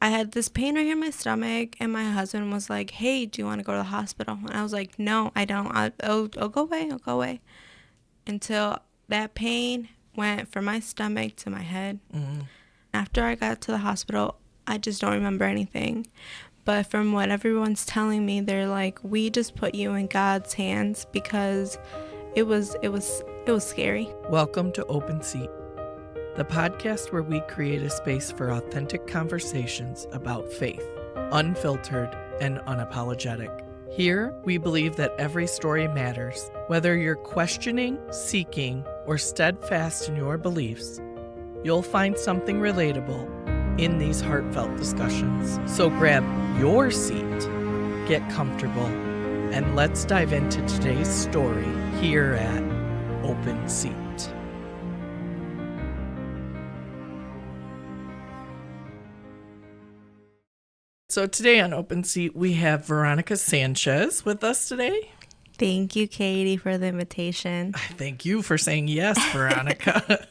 I had this pain right here in my stomach, and my husband was like, hey, do you want to go to the hospital? And I was like, no, I don't. I'll go away. I'll go away. Until that pain went from my stomach to my head. Mm-hmm. After I got to the hospital, I just don't remember anything. But from what everyone's telling me, they're like, we just put you in God's hands because it was scary. Welcome to Open Seat, the podcast where we create a space for authentic conversations about faith, unfiltered and unapologetic. Here, we believe that every story matters. Whether you're questioning, seeking, or steadfast in your beliefs, you'll find something relatable in these heartfelt discussions. So grab your seat, get comfortable, and let's dive into today's story here at Open Seat. So today on Open Seat, we have Verónica Sánchez with us today. Thank you, Katie, for the invitation. Thank you for saying yes, Verónica.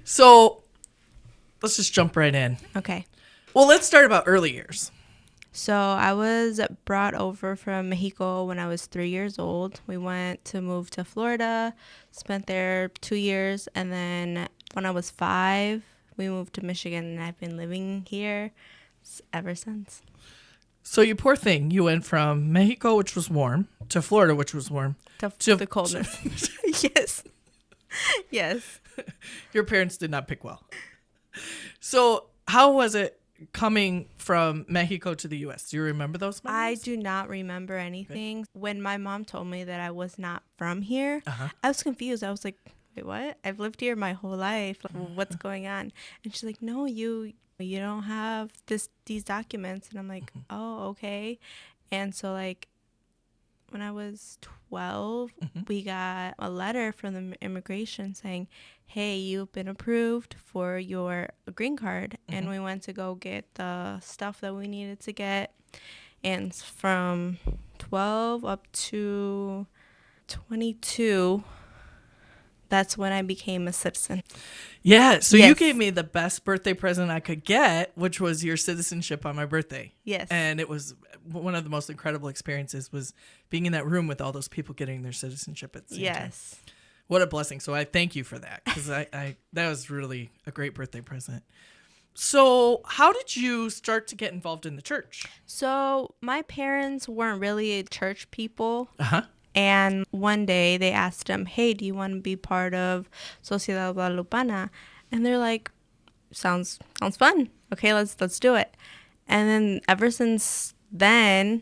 So let's just jump right in. Okay. Well, let's start about early years. So I was brought over from Mexico when I was 3 years old. We went to move to Florida, spent there 2 years, and then when I was 5, we moved to Michigan, and I've been living here ever since. So you poor thing, you went from Mexico, which was warm, to Florida, which was warm. To the coldness. Yes. Yes. Your parents did not pick well. So how was it coming from Mexico to the U.S.? Do you remember those memories? I do not remember anything. Okay. When my mom told me that I was not from here, I was confused. I was like, wait, what? I've lived here my whole life. What's going on? And she's like, no, you don't have these documents. And I'm like, oh, okay. And so like when I was 12, we got a letter from the immigration saying, hey, you've been approved for your green card. And we went to go get the stuff that we needed to get. And from 12 up to 22, that's when I became a citizen. Yeah, so yes. You gave me the best birthday present I could get, which was your citizenship on my birthday. Yes. And it was one of the most incredible experiences was being in that room with all those people getting their citizenship at the same time. Yes. What a blessing. So I thank you for that because I that was really a great birthday present. So how did you start to get involved in the church? So my parents weren't really church people. Uh-huh. And one day they asked him, hey, do you want to be part of Sociedad Guadalupana? And they're like, sounds fun. Okay, let's do it. And then ever since then,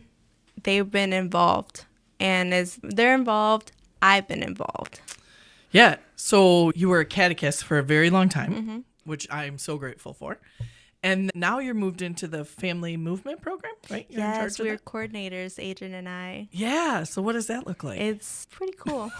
they've been involved. And as they're involved, I've been involved. Yeah. So you were a catechist for a very long time, which I'm so grateful for. And now you're moved into the family movement program, right? You're in charge of we're coordinators, Adrian and I. Yeah. So what does that look like? It's pretty cool.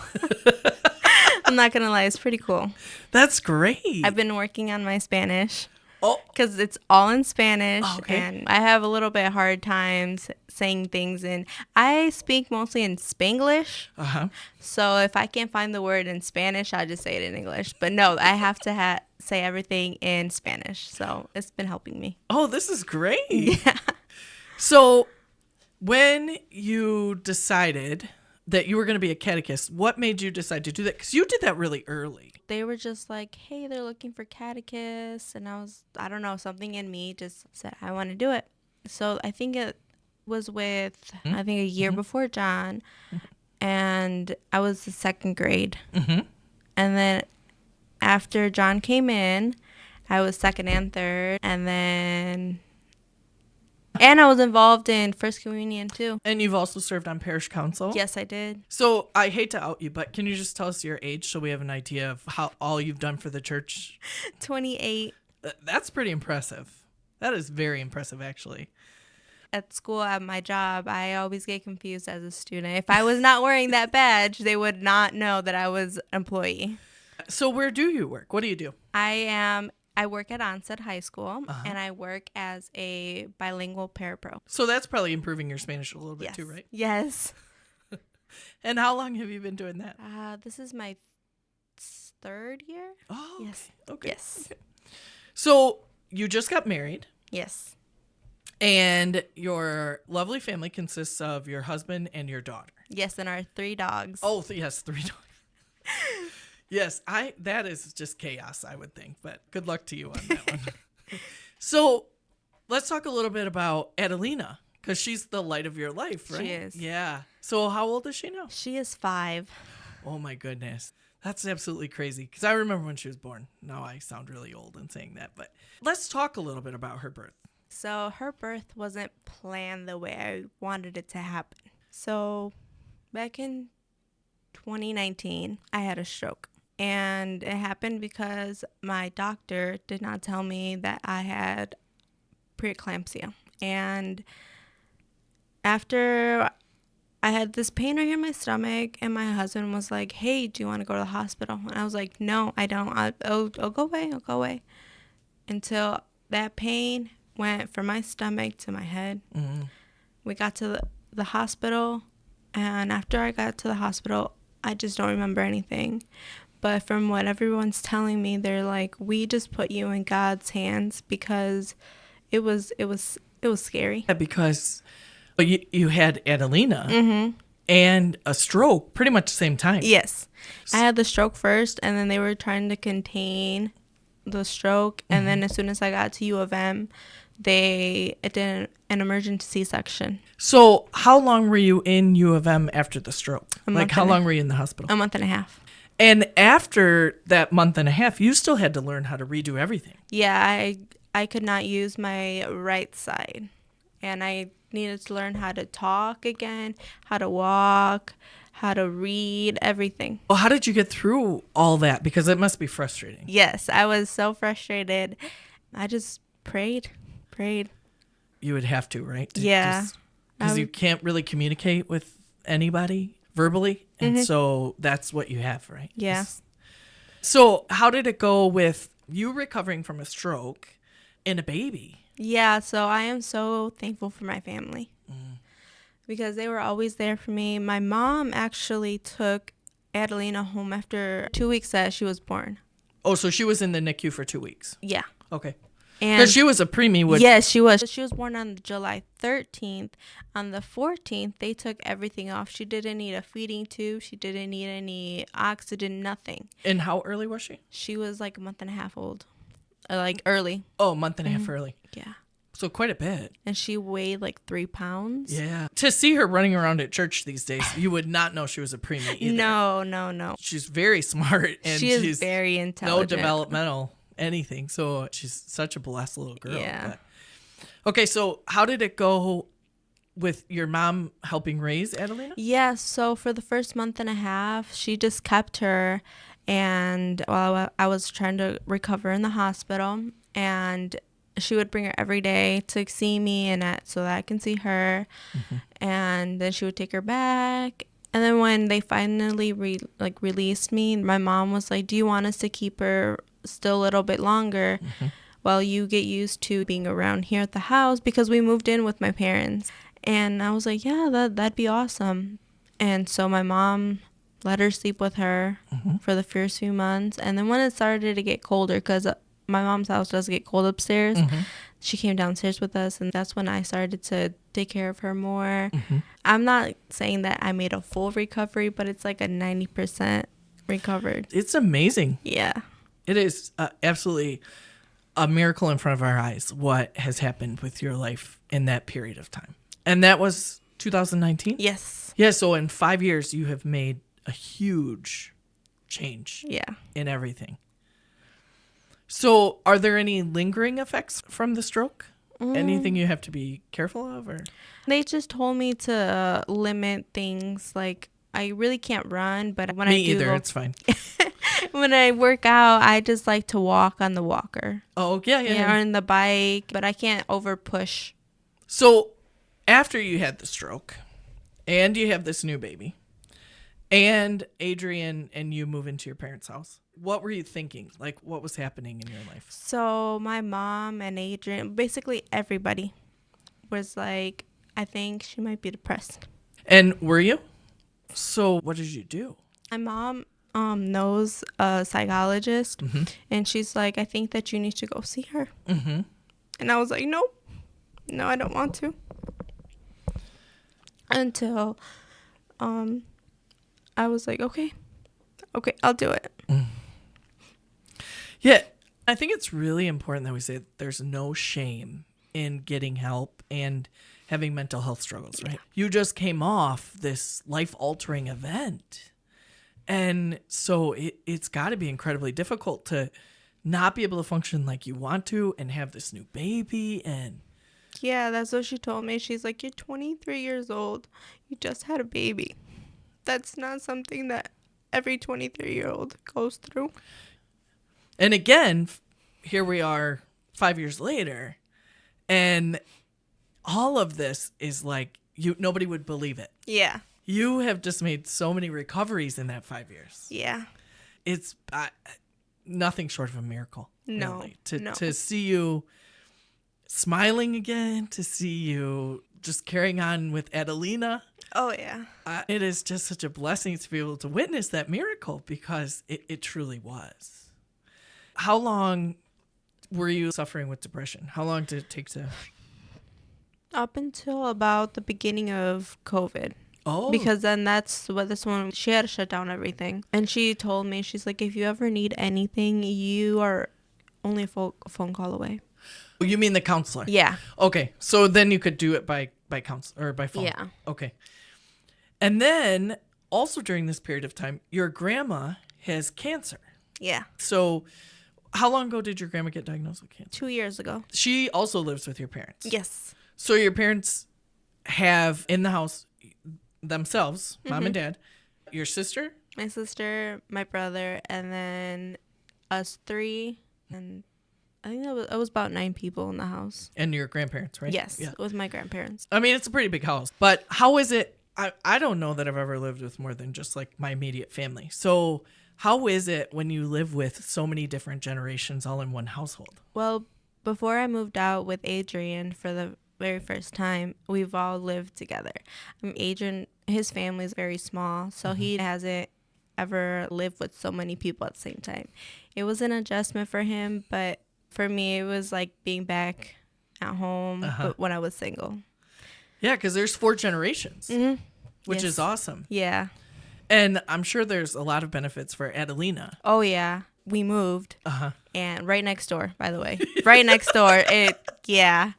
I'm not going to lie. It's pretty cool. That's great. I've been working on my Spanish. Oh. Because it's all in Spanish. Oh, okay. And I have a little bit hard times saying things. And I speak mostly in Spanglish. Uh-huh. So if I can't find the word in Spanish, I'll just say it in English. But no, I have to say everything in Spanish. So it's been helping me. Oh, this is great. Yeah. So when you decided that you were going to be a catechist, what made you decide to do that? Because you did that really early. They were just like, hey, they're looking for catechists. And I don't know, something in me just said, I want to do it. So I think it was with, a year before John. And I was in second grade. And then after John came in, I was second and third. And I was involved in First Communion, too. And you've also served on parish council? Yes, I did. So I hate to out you, but can you just tell us your age so we have an idea of how all you've done for the church? 28. That's pretty impressive. That is very impressive, actually. At school, at my job, I always get confused as a student. If I was not wearing that badge, they would not know that I was an employee. So where do you work? What do you do? I work at Onset High School, and I work as a bilingual parapro. So that's probably improving your Spanish a little bit too, right? Yes. And how long have you been doing that? This is my third year. Oh, yes. Okay. Yes. Okay. So you just got married. Yes. And your lovely family consists of your husband and your daughter. Yes, and our 3 dogs. Oh, yes, 3 dogs. Yes, that is just chaos, I would think. But good luck to you on that one. So let's talk a little bit about Adelina, because she's the light of your life, right? She is. Yeah. So how old is she now? She is 5. Oh, my goodness. That's absolutely crazy, because I remember when she was born. Now I sound really old in saying that. But let's talk a little bit about her birth. So her birth wasn't planned the way I wanted it to happen. So back in 2019, I had a stroke. And it happened because my doctor did not tell me that I had preeclampsia. And after I had this pain right here in my stomach, and my husband was like, hey, do you want to go to the hospital? And I was like, no, I don't. I'll go away. Until that pain went from my stomach to my head. Mm-hmm. We got to the hospital, and after I got to the hospital, I just don't remember anything. But from what everyone's telling me, they're like, we just put you in God's hands, because it was scary. Yeah, because you had Adelina and a stroke pretty much the same time. Yes. I had the stroke first, and then they were trying to contain the stroke. And then as soon as I got to U of M, it did an emergency C-section. So how long were you in U of M after the stroke? Like, how long were you in the hospital? A month and a half. And after that month and a half, you still had to learn how to redo everything. Yeah, I could not use my right side. And I needed to learn how to talk again, how to walk, how to read, everything. Well, how did you get through all that? Because it must be frustrating. Yes, I was so frustrated. I just prayed. You would have to, right? Yeah. Because you can't really communicate with anybody verbally. And so that's what you have, right? Yeah. So how did it go with you recovering from a stroke and a baby? Yeah, so I am so thankful for my family because they were always there for me. My mom actually took Adelina home after 2 weeks that she was born. Oh, so she was in the NICU for 2 weeks. Yeah. Okay. Because she was a preemie. Yes, she was. She was born on July 13th. On the 14th, they took everything off. She didn't need a feeding tube. She didn't need any oxygen, nothing. And how early was she? She was like a month and a half old. Like early. Oh, a month and a half early. Yeah. So quite a bit. And she weighed like 3 pounds. Yeah. To see her running around at church these days, you would not know she was a preemie either. No. She's very smart. And she's very intelligent. No developmental anything. So she's such a blessed little girl. Yeah. Okay, so how did it go with your mom helping raise Adelina? Yeah, so for the first month and a half, she just kept her. And while I was trying to recover in the hospital, and she would bring her every day to see me so that I can see her. And then she would take her back. And then when they finally released me, my mom was like, do you want us to keep her still a little bit longer while you get used to being around here at the house? Because we moved in with my parents. And I was like, yeah, that'd be awesome. And so my mom let her sleep with her for the first few months. And then when it started to get colder, because my mom's house does get cold upstairs, she came downstairs with us. And that's when I started to take care of her more. I'm not saying that I made a full recovery, but it's like a 90% recovered. It's amazing. Yeah. It is absolutely a miracle in front of our eyes what has happened with your life in that period of time. And that was 2019? Yes. Yeah, so in 5 years, you have made a huge change in everything. So are there any lingering effects from the stroke? Anything you have to be careful of? Or They just told me to limit things. Like, I really can't run, but when it's fine. When I work out, I just like to walk on the walker. Oh, yeah. Or on the bike, but I can't over push. So after you had the stroke and you have this new baby and Adrian and you move into your parents' house, what were you thinking? Like, what was happening in your life? So my mom and Adrian, basically everybody was like, I think she might be depressed. And were you? So what did you do? My mom knows a psychologist, and she's like, I think that you need to go see her. And I was like, no, I don't want to. Until I was like, okay, I'll do it. Yeah, I think it's really important that we say that there's no shame in getting help and having mental health struggles, right? You just came off this life-altering event. And so it's got to be incredibly difficult to not be able to function like you want to and have this new baby. And yeah, that's what she told me. She's like, you're 23 years old. You just had a baby. That's not something that every 23-year-old goes through. And again, here we are 5 years later, and all of this is like, nobody would believe it. Yeah. You have just made so many recoveries in that 5 years. Yeah. It's nothing short of a miracle. No. Really. No. To see you smiling again, to see you just carrying on with Adelina. Oh, yeah. It is just such a blessing to be able to witness that miracle, because it truly was. How long were you suffering with depression? How long did it take to... Up until about the beginning of COVID. Oh. Because then that's when she had to shut down everything. And she told me, she's like, if you ever need anything, you are only a phone call away. You mean the counselor? Yeah. Okay. So then you could do it by counsel or by phone. Yeah. Okay. And then also during this period of time, your grandma has cancer. Yeah. So how long ago did your grandma get diagnosed with cancer? 2 years ago. She also lives with your parents. Yes. So your parents have in the house themselves, mom and dad, your sister? My sister, my brother, and then us three. And I think it was about 9 people in the house. And your grandparents, right? Yes, yeah. It was my grandparents. I mean, it's a pretty big house. But how is it? I don't know that I've ever lived with more than just like my immediate family. So how is it when you live with so many different generations all in one household? Well, before I moved out with Adrian for the very first time, we've all lived together. Adrian, his family is very small, so he hasn't ever lived with so many people at the same time. It was an adjustment for him, but for me, it was like being back at home, but when I was single. Yeah, because there's 4 generations, which is awesome. Yeah. And I'm sure there's a lot of benefits for Adelina. Oh, yeah. We moved. And right next door, by the way. Right next door. Yeah.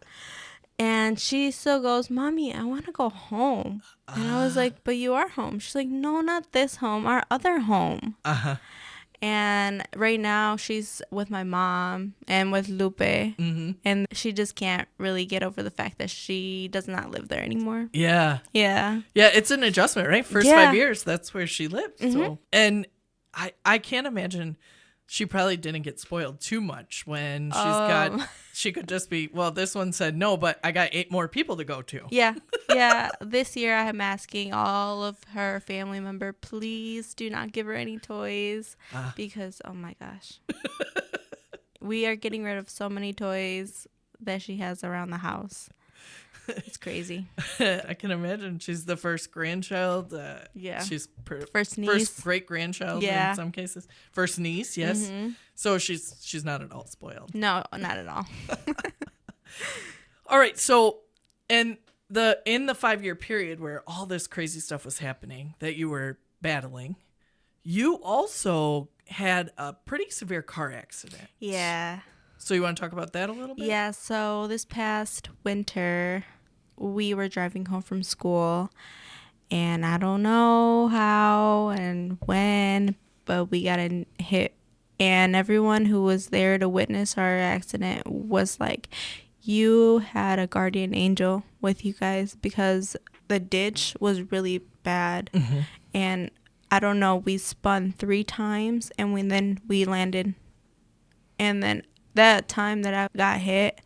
And she still goes, Mommy, I want to go home. And I was like, but you are home. She's like, no, not this home, our other home. And right now she's with my mom and with Lupe. And she just can't really get over the fact that she does not live there anymore. Yeah. Yeah. Yeah, it's an adjustment, right? First 5 years, that's where she lived. So, and I can't imagine she probably didn't get spoiled too much when she could just be, well, this one said no, but I got 8 more people to go to. Yeah. Yeah. This year I am asking all of her family member, please do not give her any toys because, oh my gosh. We are getting rid of so many toys that she has around the house. It's crazy. I can imagine. She's the first grandchild. Yeah. She's first niece. First great grandchild in some cases. First niece, yes. So she's not at all spoiled. No, not at all. All right. So, in the 5-year period where all this crazy stuff was happening that you were battling, you also had a pretty severe car accident. Yeah. So you want to talk about that a little bit? Yeah, so this past winter, we were driving home from school, and I don't know how and when, but we got hit. And everyone who was there to witness our accident was like, you had a guardian angel with you guys, because the ditch was really bad. And I don't know, we spun 3 times, and then we landed. And then that time that I got hit,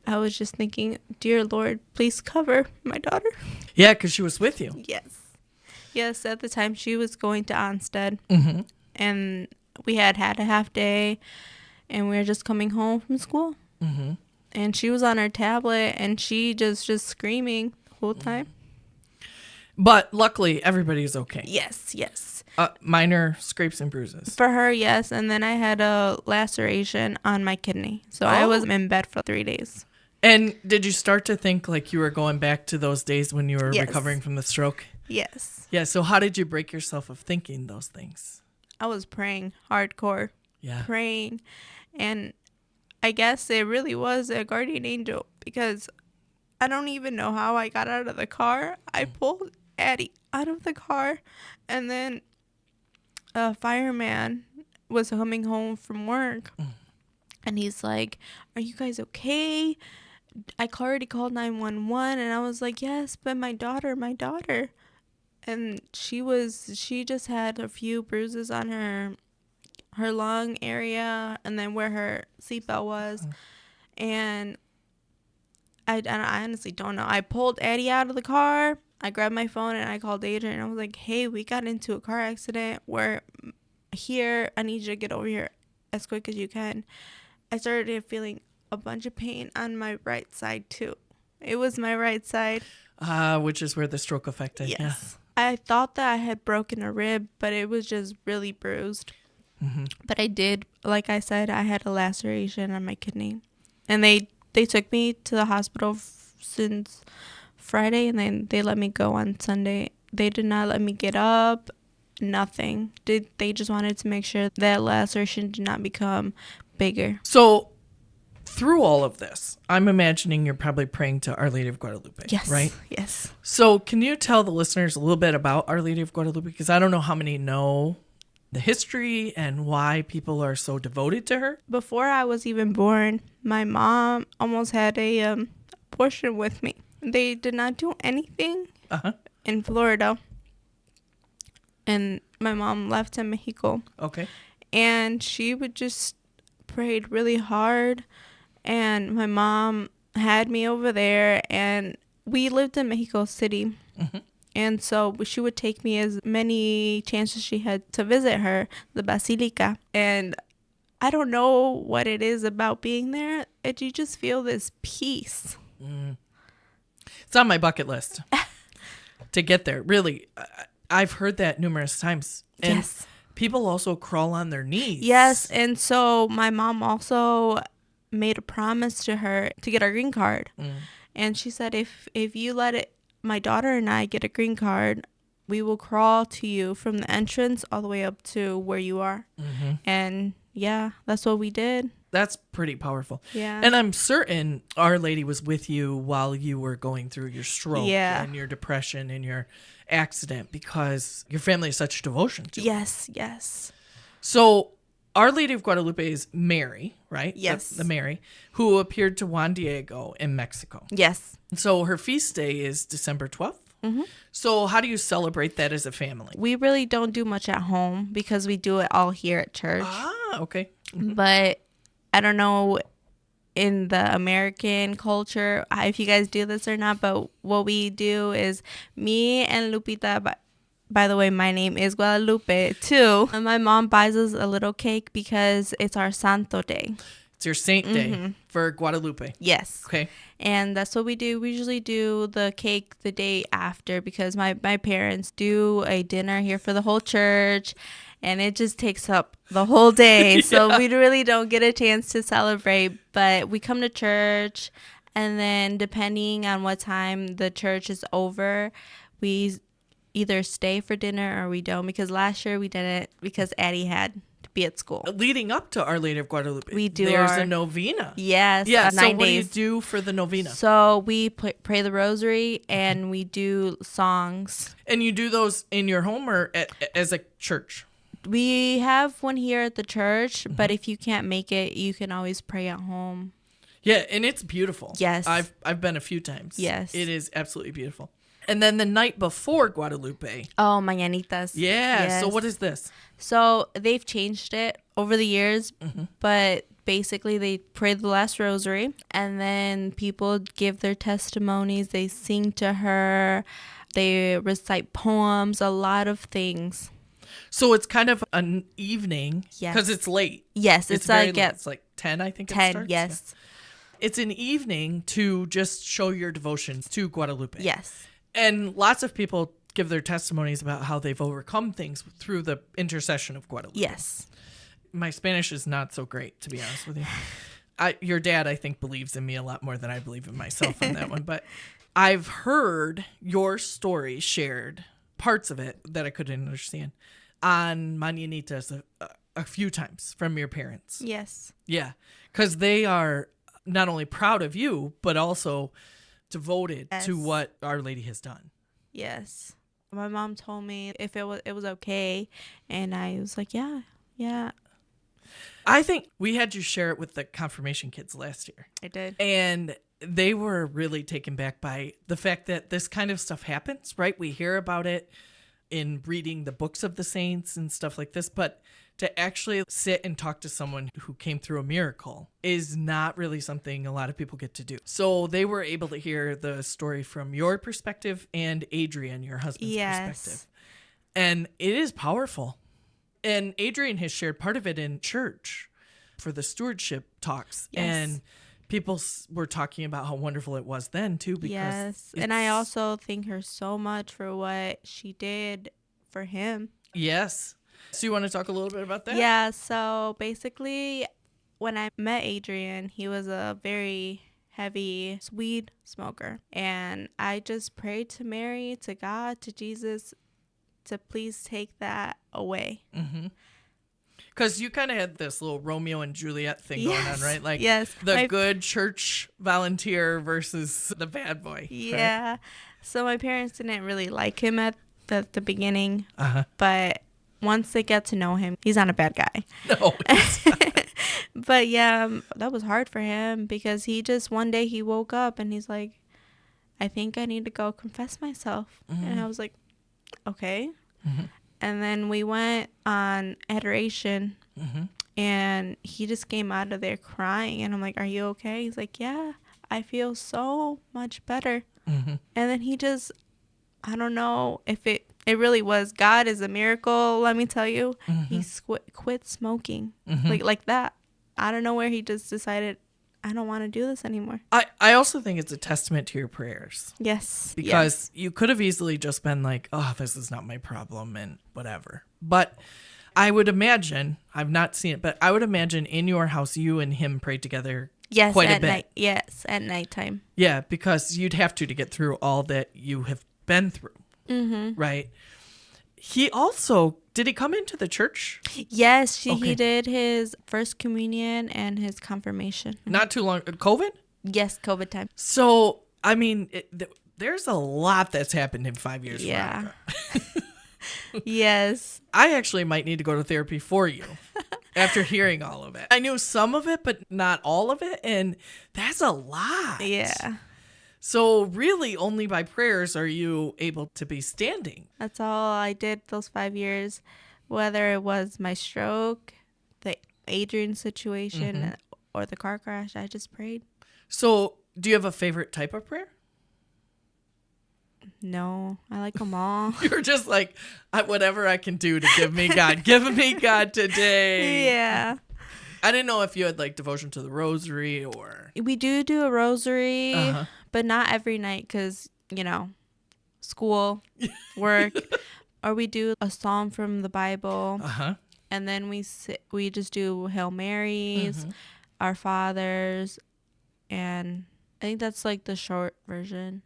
I was just thinking, dear Lord, please cover my daughter. Yeah, because she was with you. Yes, at the time she was going to Onstead. And we had a half day, and we were just coming home from school. And she was on her tablet, and she just screaming the whole time. But luckily, everybody is okay. Yes. Minor scrapes and bruises. For her, yes. And then I had a laceration on my kidney. So I was in bed for 3 days. And did you start to think like you were going back to those days when you were recovering from the stroke? Yes. Yeah. So how did you break yourself of thinking those things? I was praying hardcore. Yeah. Praying. And I guess it really was a guardian angel because I don't even know how I got out of the car. I pulled Addie out of the car, and then a fireman was coming home from work, and he's like, "Are you guys okay?" I already called 911, and I was like, "Yes, but my daughter." And she just had a few bruises on her lung area, and then where her seatbelt was, and I honestly don't know. I pulled Addie out of the car. I grabbed my phone and I called Adrian, and I was like, "Hey, we got into a car accident. We're here. I need you to get over here as quick as you can." I started feeling a bunch of pain on my right side too. It was my right side. Which is where the stroke affected. Yes. Yeah. I thought that I had broken a rib, but it was just really bruised. Mm-hmm. But I did, like I said, I had a laceration on my kidney. And they took me to the hospital since Friday, and then they let me go on Sunday. They did not let me get up, nothing. They just wanted to make sure that laceration did not become bigger. So through all of this, I'm imagining you're probably praying to Our Lady of Guadalupe, yes, right? Yes. So can you tell the listeners a little bit about Our Lady of Guadalupe? Because I don't know how many know the history and why people are so devoted to her. Before I was even born, my mom almost had a abortion with me. They did not do anything in Florida. And my mom left to Mexico. Okay. And she would just prayed really hard. And my mom had me over there. And we lived in Mexico City. Mm-hmm. And so she would take me as many chances she had to visit her, the Basilica. And I don't know what it is about being there. You just feel this peace. It's on my bucket list to get there. Really, I've heard that numerous times. And yes. People also crawl on their knees. Yes. And so my mom also made a promise to her to get our green card. And she said, if you let my daughter and I get a green card, we will crawl to you from the entrance all the way up to where you are. Mm-hmm. And yeah, that's what we did. That's pretty powerful. Yeah. And I'm certain Our Lady was with you while you were going through your stroke and your depression and your accident, because your family is such devotion to her. Yes. So Our Lady of Guadalupe is Mary, right? Yes. The Mary who appeared to Juan Diego in Mexico. Yes. So her feast day is December 12th. Mm-hmm. So how do you celebrate that as a family? We really don't do much at home because we do it all here at church. Okay. Mm-hmm. But I don't know in the American culture if you guys do this or not, but what we do is me and Lupita, by the way, my name is Guadalupe too. And my mom buys us a little cake because it's our Santo Day. It's your saint day for Guadalupe. Yes. Okay. And that's what we do. We usually do the cake the day after because my parents do a dinner here for the whole church. And it just takes up the whole day. So we really don't get a chance to celebrate. But we come to church. And then depending on what time the church is over, we either stay for dinner or we don't. Because last year we didn't because Addie had to be at school. Leading up to Our Lady of Guadalupe, we do there's a novena. Yes. Yeah. 9 so what days. do you do for the novena? So we pray the rosary and we do songs. And you do those in your home or as a church? We have one here at the church, but if you can't make it, you can always pray at home. Yeah, and it's beautiful. Yes. I've been a few times. Yes. It is absolutely beautiful. And then the night before Guadalupe. Oh, mañanitas. Yeah. Yes. So what is this? So they've changed it over the years, but basically they pray the last rosary and then people give their testimonies. They sing to her. They recite poems, a lot of things. So it's kind of an evening because it's late. Yes, it's like it's like 10, I think. 10, it starts. yes. Yeah. It's an evening to just show your devotion to Guadalupe. Yes. And lots of people give their testimonies about how they've overcome things through the intercession of Guadalupe. Yes. My Spanish is not so great, to be honest with you. Your dad, I think, believes in me a lot more than I believe in myself on that one. But I've heard your story shared, parts of it that I couldn't understand, on Mañanitas a few times from your parents. Yes. Yeah, because they are not only proud of you, but also devoted to what Our Lady has done. Yes. My mom told me if it was okay, and I was like, yeah. I think we had you share it with the confirmation kids last year. I did. And they were really taken back by the fact that this kind of stuff happens, right? We hear about it in reading the books of the saints and stuff like this, but to actually sit and talk to someone who came through a miracle is not really something a lot of people get to do. So they were able to hear the story from your perspective and Adrian, your husband's perspective. And it is powerful. And Adrian has shared part of it in church for the stewardship talks. Yes. And people were talking about how wonderful it was then, too. Because and I also thank her so much for what she did for him. Yes. So you want to talk a little bit about that? Yeah. So basically, when I met Adrian, he was a very heavy weed smoker. And I just prayed to Mary, to God, to Jesus, to please take that away. Mm-hmm. Because you kind of had this little Romeo and Juliet thing going on, right? Like the good church volunteer versus the bad boy. Yeah. Right? So my parents didn't really like him at the beginning. But once they get to know him, he's not a bad guy. No, he's not. But yeah, that was hard for him because he just one day he woke up and he's like, I think I need to go confess myself. Mm-hmm. And I was like, okay. Mm-hmm. And then we went on adoration, and he just came out of there crying. And I'm like, are you okay? He's like, yeah, I feel so much better. Mm-hmm. And then he just, I don't know if it really was. God is a miracle, let me tell you. Mm-hmm. He quit smoking, like that. I don't know where he just decided, I don't want to do this anymore. I also think it's a testament to your prayers. Yes. Because you could have easily just been like, oh, this is not my problem and whatever. But I would imagine, I've not seen it, but I would imagine in your house, you and him prayed together quite a bit. Night. Yes, at nighttime. Yeah, because you'd have to get through all that you have been through. Mm-hmm. Right? He also, did he come into the church? Yes, he did his first communion and his confirmation. Not too long. COVID? Yes, COVID time. So, I mean, there's a lot that's happened in 5 years. Yeah. Yes. I actually might need to go to therapy for you after hearing all of it. I knew some of it, but not all of it. And that's a lot. Yeah. So really only by prayers are you able to be standing. That's all I did those 5 years, whether it was my stroke, the Adrian situation, or the car crash. I just prayed. So do you have a favorite type of prayer? No, I like them all. You're just like, whatever I can do to give me God. Give me God today. Yeah. I didn't know if you had like devotion to the rosary or... We do a rosary, but not every night because, school, work. Or we do a psalm from the Bible. And then we just do Hail Marys, Our Fathers, and I think that's like the short version.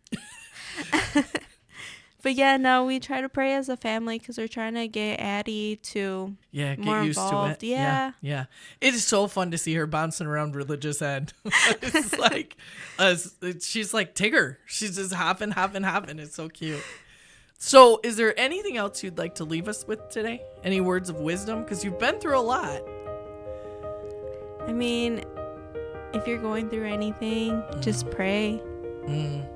But yeah, no, we try to pray as a family because we're trying to get Addie to get more used involved. to it. Yeah. It is so fun to see her bouncing around religious ed. It's like, she's like Tigger. She's just hopping. It's so cute. So is there anything else you'd like to leave us with today? Any words of wisdom? Because you've been through a lot. I mean, if you're going through anything, just pray.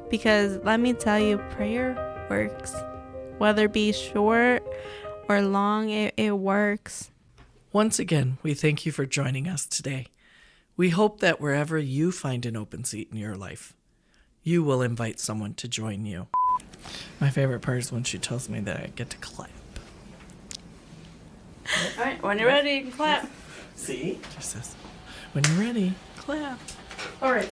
Because let me tell you, prayer works. Whether it be short or long, it works. Once again, we thank you for joining us today. We hope that wherever you find an open seat in your life, you will invite someone to join you. My favorite part is when she tells me that I get to clap. All right, when you're ready, you can clap. See? Just says, when you're ready, clap. All right.